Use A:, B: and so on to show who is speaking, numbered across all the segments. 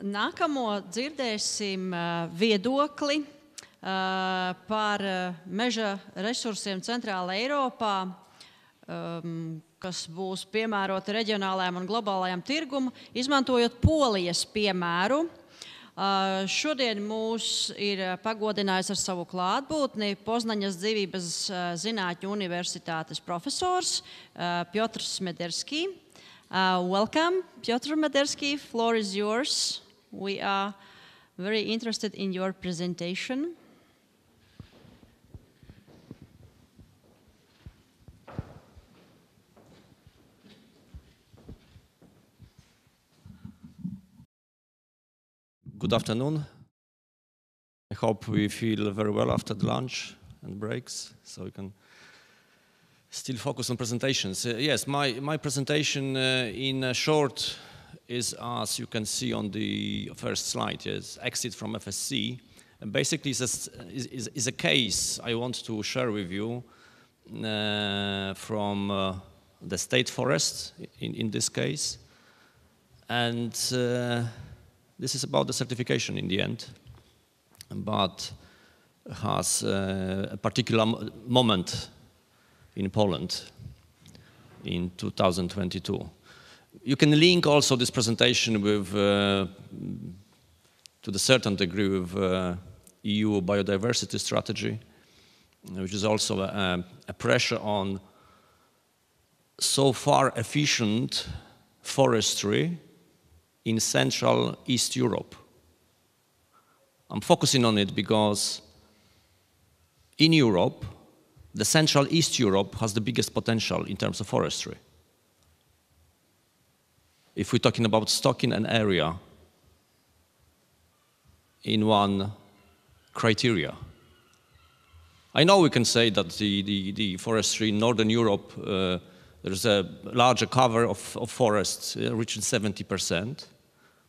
A: Nākamo dzirdēsim viedokli par meža resursiem Centrāleiropā, kas būs piemēroti reģionālajiem un globālajiem tirgum, izmantojot Polijas piemēru. Šodien mūs ir pagodinājis ar savu klātbūtni Poznaņas dzīvības zinātņu universitātes profesors Piotr Mederski. Welcome, Piotr Mederski. Floor is yours. We are very interested in your presentation.
B: Good afternoon. I hope we feel very well after the lunch and breaks, so we can still focus on presentations. Yes, my presentation in short is, as you can see on the first slide, is exit from FSC. And basically is a case I want to share with you from the state forest in this case. And this is about the certification in the end, but has a particular moment in Poland in 2022. You can link also this presentation with, to the certain degree, with EU biodiversity strategy, which is also a pressure on so far efficient forestry in Central East Europe. I'm focusing on it because in Europe, the Central East Europe has the biggest potential in terms of forestry. If we're talking about stocking an area in one criteria. I know we can say that the forestry in Northern Europe, there's a larger cover of forests reaching 70%.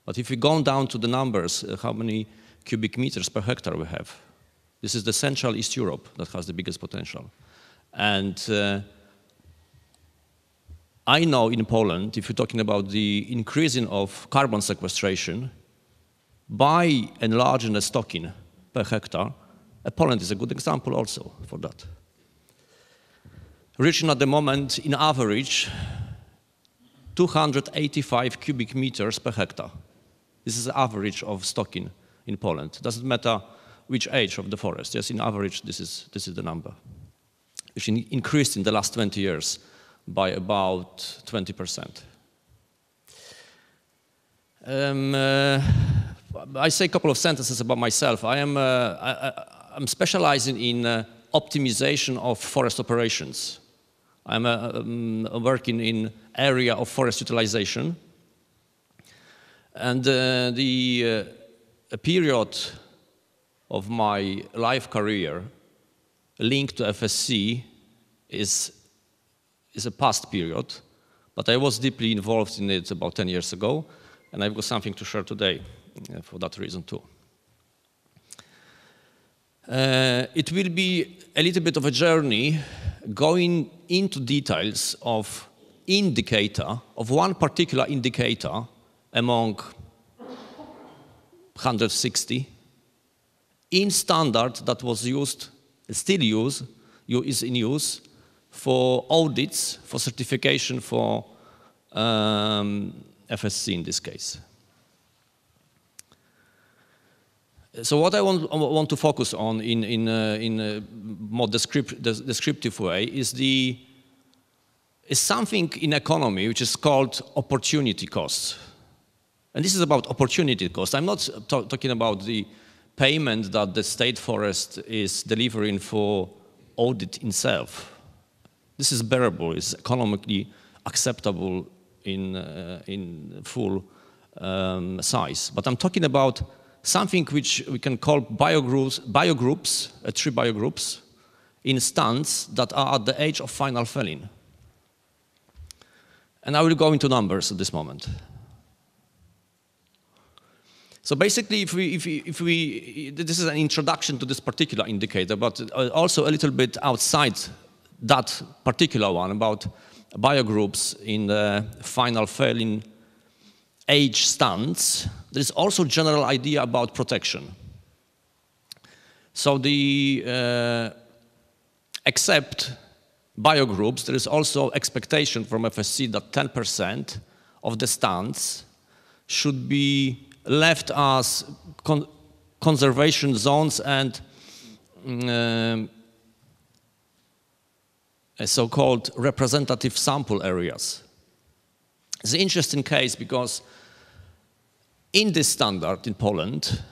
B: But if we go down to the numbers, how many cubic meters per hectare we have, this is the Central East Europe that has the biggest potential. And I know in Poland, if you're talking about the increasing of carbon sequestration, by enlarging the stocking per hectare, Poland is a good example also for that. Reaching at the moment, in average, 285 cubic meters per hectare. This is the average of stocking in Poland. Doesn't matter which age of the forest. Yes, in average, this is the number, which increased in the last 20 years by about 20%. I say a couple of sentences about myself. I'm specializing in optimization of forest operations. I'm working in area of forest utilization. And a period of my life career linked to FSC is a past period, but I was deeply involved in it about 10 years ago, and I've got something to share today for that reason too. It will be a little bit of a journey going into details of one particular indicator among 160 in standard that was used, still is in use for audits, for certification for FSC in this case. So what I want to focus on in a more descriptive way is something in economy which is called opportunity costs. And this is about opportunity cost. I'm not talking about the payment that the state forest is delivering for audit itself. This is bearable, it's economically acceptable in full size. But I'm talking about something which we can call biogroups, tree biogroups, in stands that are at the age of final felling. And I will go into numbers at this moment. So basically, this is an introduction to this particular indicator, but also a little bit outside that particular one about biogroups in the final felling age stands, there is also general idea about protection. So except biogroups, there is also expectation from FSC that 10% of the stands should be left as conservation zones and so-called representative sample areas. It's an interesting case because in this standard in Poland,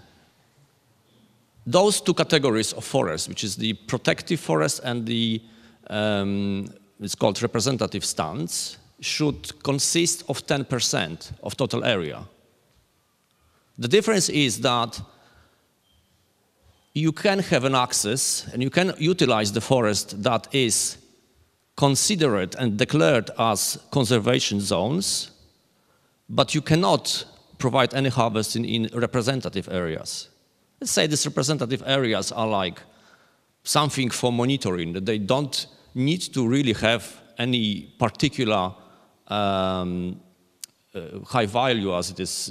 B: those two categories of forest, which is the protective forest and the it's called representative stands, should consist of 10% of total area. The difference is that you can have an access and you can utilize the forest that is considered and declared as conservation zones, but you cannot provide any harvesting in representative areas. Let's say these representative areas are like something for monitoring, that they don't need to really have any particular high value as it is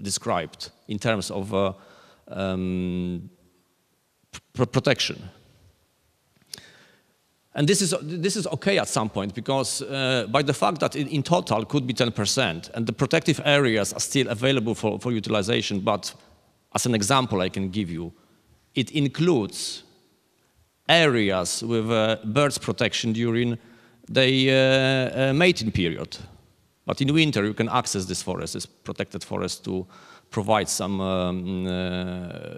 B: described in terms of protection. And this is okay at some point because by the fact that in total could be 10% and the protective areas are still available for utilization, but as an example I can give you, it includes areas with birds protection during the mating period. But in winter you can access this forest, this protected forest, to provide some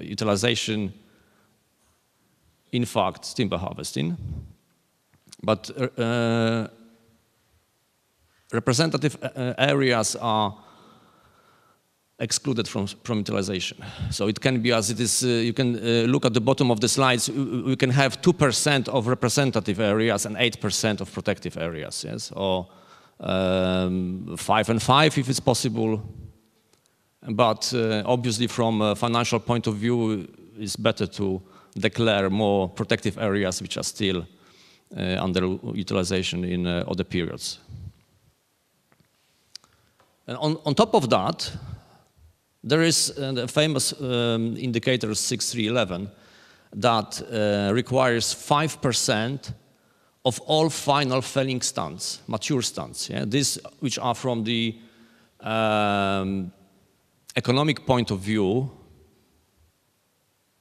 B: utilization, in fact, timber harvesting. But representative areas are excluded from utilization. So it can be as it is, you can look at the bottom of the slides, we can have 2% of representative areas and 8% of protective areas, yes? Or 5 and 5 if it's possible. But obviously from a financial point of view, it's better to declare more protective areas which are still under utilization in other periods. And on top of that, there is the famous indicator 6311 that requires 5% of all final felling stands, mature stands. Yeah? These which are from the economic point of view,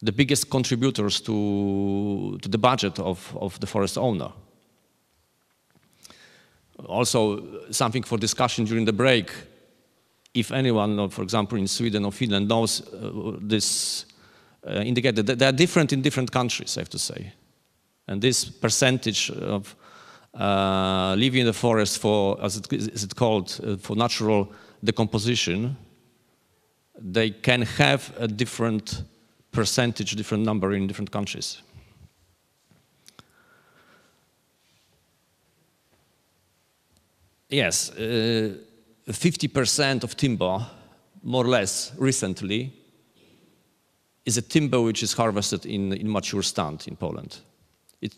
B: the biggest contributors to the budget of the forest owner. Also, something for discussion during the break. If anyone, for example, in Sweden or Finland knows this indicator, they are different in different countries, I have to say. And this percentage of living in the forest for, as it's called, for natural decomposition, they can have a different percentage, different number in different countries. Yes, 50% of timber, more or less, recently, is a timber which is harvested in mature stand in Poland. It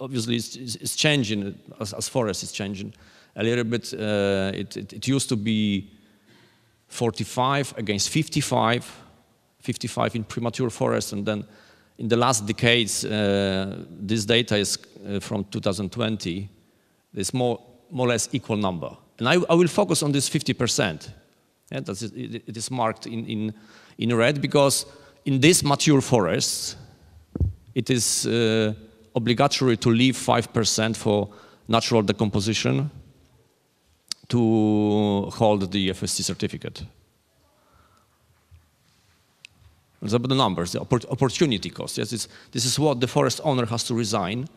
B: obviously is changing as forest is changing a little bit. It used to be 45 against 55 in premature forest, and then in the last decades, this data is from 2020. There's more or less equal number. And I will focus on this 50%. Yeah, it is marked in red because in these mature forests, it is obligatory to leave 5% for natural decomposition to hold the FSC certificate. It's about the numbers, the opportunity cost. Yes, this is what the forest owner has to resign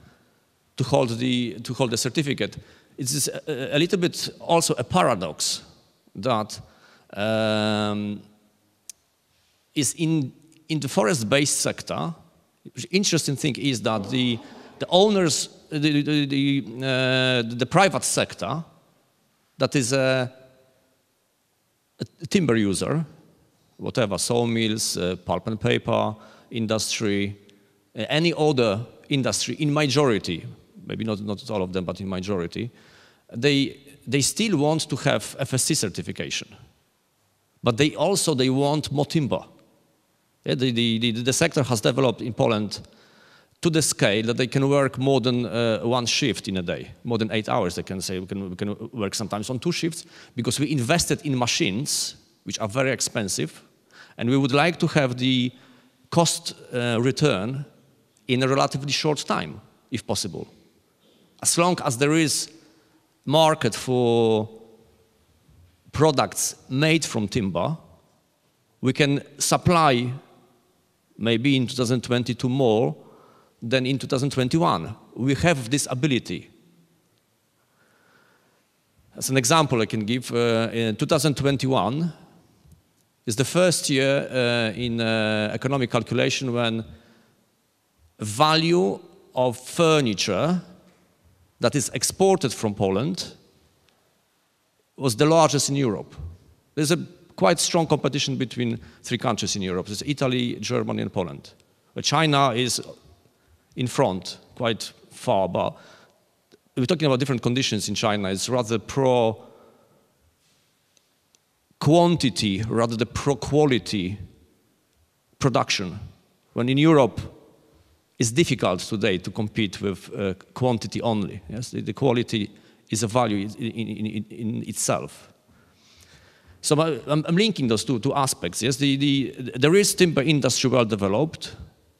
B: to hold the certificate. It is a little bit also a paradox that is in the forest-based sector. The interesting thing is that the owners, the private sector, that is a timber user, whatever, sawmills, pulp and paper industry, any other industry, in majority, maybe not all of them, but in majority, they still want to have FSC certification. but they want more timber. Yeah, the sector has developed in Poland to the scale that they can work more than one shift in a day, more than 8 hours. They can say we can work sometimes on 2 shifts because we invested in machines which are very expensive, and we would like to have the cost return in a relatively short time, if possible. As long as there is market for products made from timber, we can supply maybe in 2022 more than in 2021. We have this ability. As an example I can give, in 2021 is the first year in economic calculation when value of furniture that is exported from Poland was the largest in Europe. There's a quite strong competition between 3 countries in Europe. It's Italy, Germany, and Poland. But China is in front, quite far, but we're talking about different conditions in China. It's rather pro-quantity rather than pro-quality production. When in Europe, it's difficult today to compete with quantity only. Yes? The quality is a value in itself. So I'm linking those two aspects. Yes, there is timber industry well developed.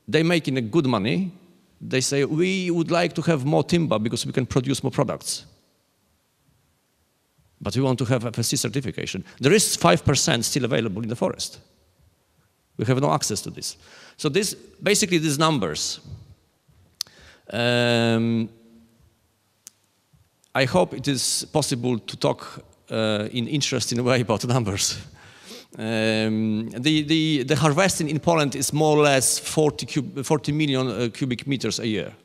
B: They're making a good money. They say we would like to have more timber because we can produce more products. But we want to have FSC certification. There is 5% still available in the forest. We have no access to this. So basically these numbers. I hope it is possible to talk in interesting way about numbers. The harvesting in Poland is more or less 40 million cubic meters a year,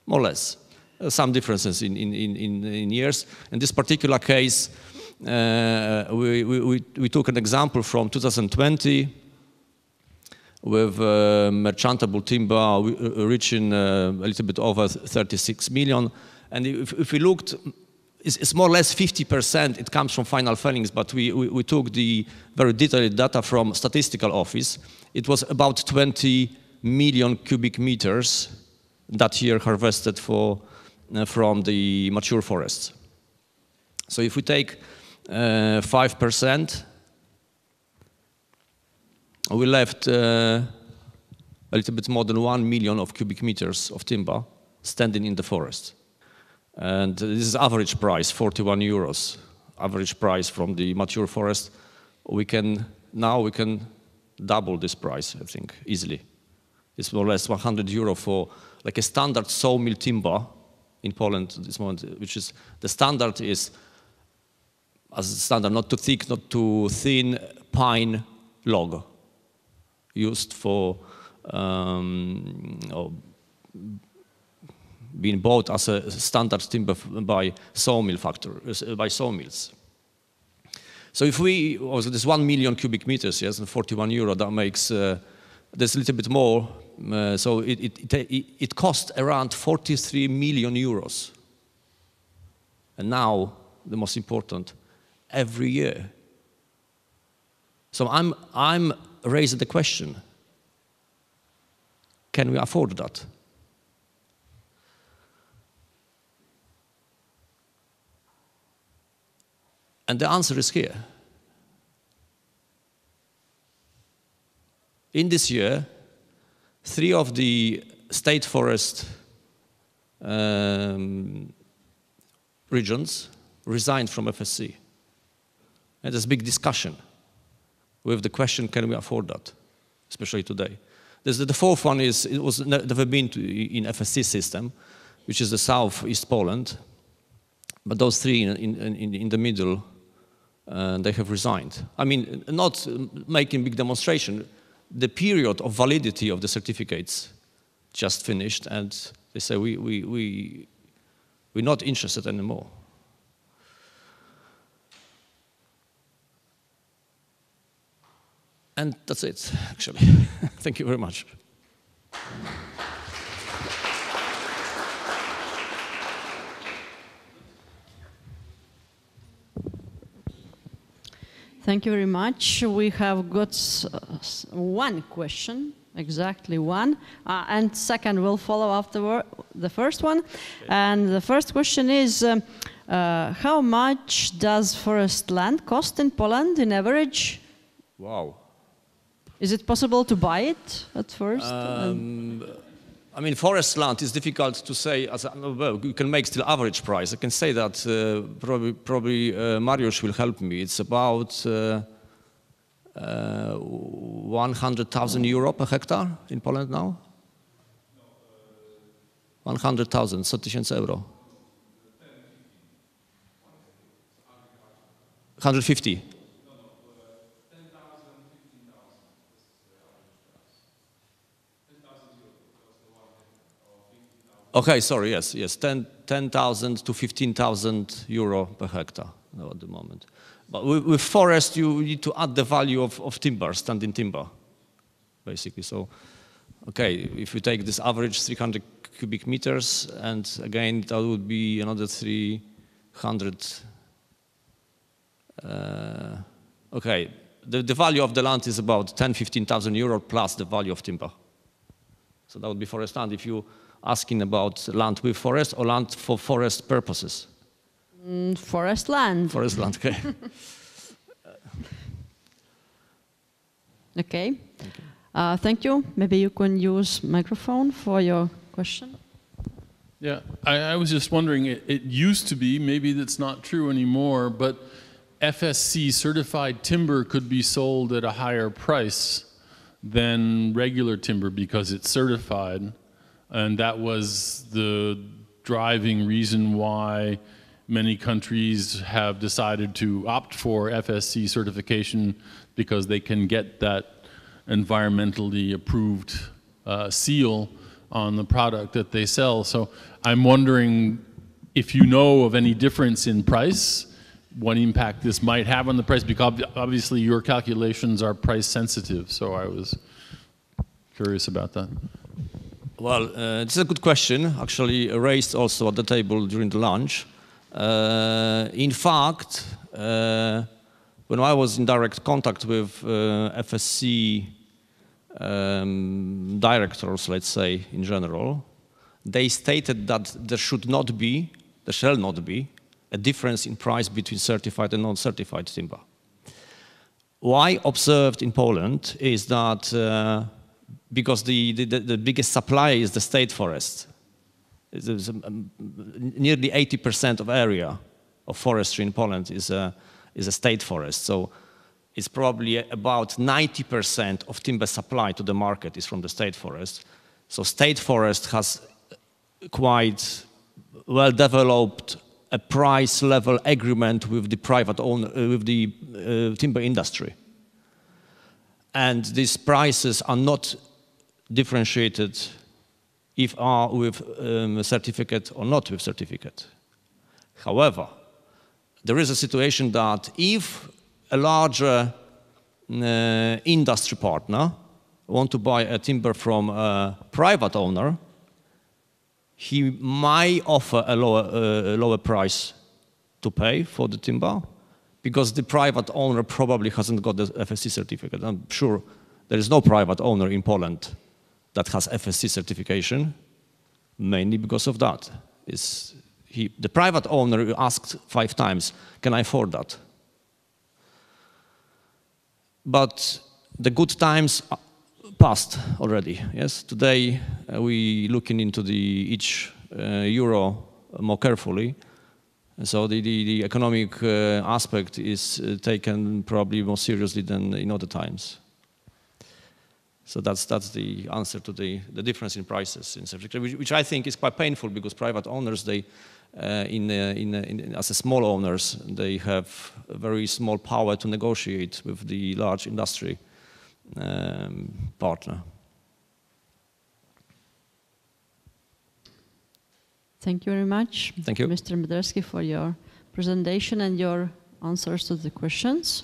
B: more or less. Some differences in years. In this particular case, we took an example from 2020 with merchantable timber reaching a little bit over 36 million. And if we looked, it's more or less 50%, it comes from final fellings, but we took the very detailed data from statistical office. It was about 20 million cubic meters that year harvested from the mature forests. So if we take 5%, we left a little bit more than 1 million of cubic meters of timber standing in the forest. And this is average price, 41 euros, average price from the mature forest. Now we can double this price, I think, easily. It's more or less 100 euro for like a standard sawmill timber in Poland at this moment, which is, the standard is, as a standard, not too thick, not too thin, pine log used for being bought as a standard timber by sawmill factories, by sawmills. So if we, also this 1 million cubic meters, yes, and 41 euro, that makes, there's a little bit more, so it cost around 43 million euros. And now, the most important, every year. So I'm raising the question, can we afford that? And the answer is here. In this year, 3 of the state forest regions resigned from FSC. And there's a big discussion with the question, can we afford that, especially today? The 4th one is, it was never been in FSC system, which is the southeast Poland. But those 3 in the middle, they have resigned. I mean, not making big demonstration. The period of validity of the certificates just finished, and they say we're not interested anymore. And that's it, actually. Thank you very much.
A: Thank you very much. We have got one question, exactly one, and second will follow after the first one. Okay. And the first question is, how much does forest land cost in Poland in average?
B: Wow.
A: Is it possible to buy it at first?
B: I mean, forest land is difficult to say. Well, you can make still average price. I can say that probably Mariusz will help me. It's about 100,000 euro per hectare in Poland now. 100,000, 100,000 euro. 150. Okay, sorry, yes, 10,000 to 15,000 euro per hectare at the moment. But with forest, you need to add the value of timber, standing timber, basically. So, okay, if you take this average 300 cubic meters, and again, that would be another 300. Okay, the value of the land is about 10,000–15,000 euro plus the value of timber. So that would be forest land. If you asking about land with forest or land for forest purposes?
A: Forest land.
B: Forest land, okay.
A: Okay. Thank you. Maybe you can use microphone for your question.
C: Yeah, I was just wondering, it used to be, maybe that's not true anymore, but FSC certified timber could be sold at a higher price than regular timber because it's certified. And that was the driving reason why many countries have decided to opt for FSC certification, because they can get that environmentally approved seal on the product that they sell. So I'm wondering if you know of any difference in price, what impact this might have on the price, because obviously your calculations are price sensitive. So I was curious about that.
B: Well, it's a good question, actually raised also at the table during the lunch. In fact, when I was in direct contact with FSC directors, let's say, in general, they stated that there shall not be a difference in price between certified and non-certified timber. What I observed in Poland is that because the biggest supplier is the state forest. Nearly 80% of area of forestry in Poland is a state forest. So it's probably about 90% of timber supply to the market is from the state forest. So state forest has quite well developed a price level agreement with the private owner, with the timber industry. And these prices are not differentiated if are with a certificate or not with certificate. However, there is a situation that if a larger industry partner want to buy a timber from a private owner, he might offer a lower price to pay for the timber, because the private owner probably hasn't got the FSC certificate. I'm sure there is no private owner in Poland that has FSC certification, mainly because of that. The private owner asked 5 times, can I afford that? But the good times passed already, yes? Today we looking into each euro more carefully. So the economic aspect is taken probably more seriously than in other times. So that's the answer to the difference in prices in certificate, which I think is quite painful, because private owners, they, as a small owners, they have a very small power to negotiate with the large industry partner.
A: Thank you very much,
B: Thank you,
A: Mr. Mederski, for your presentation and your answers to the questions.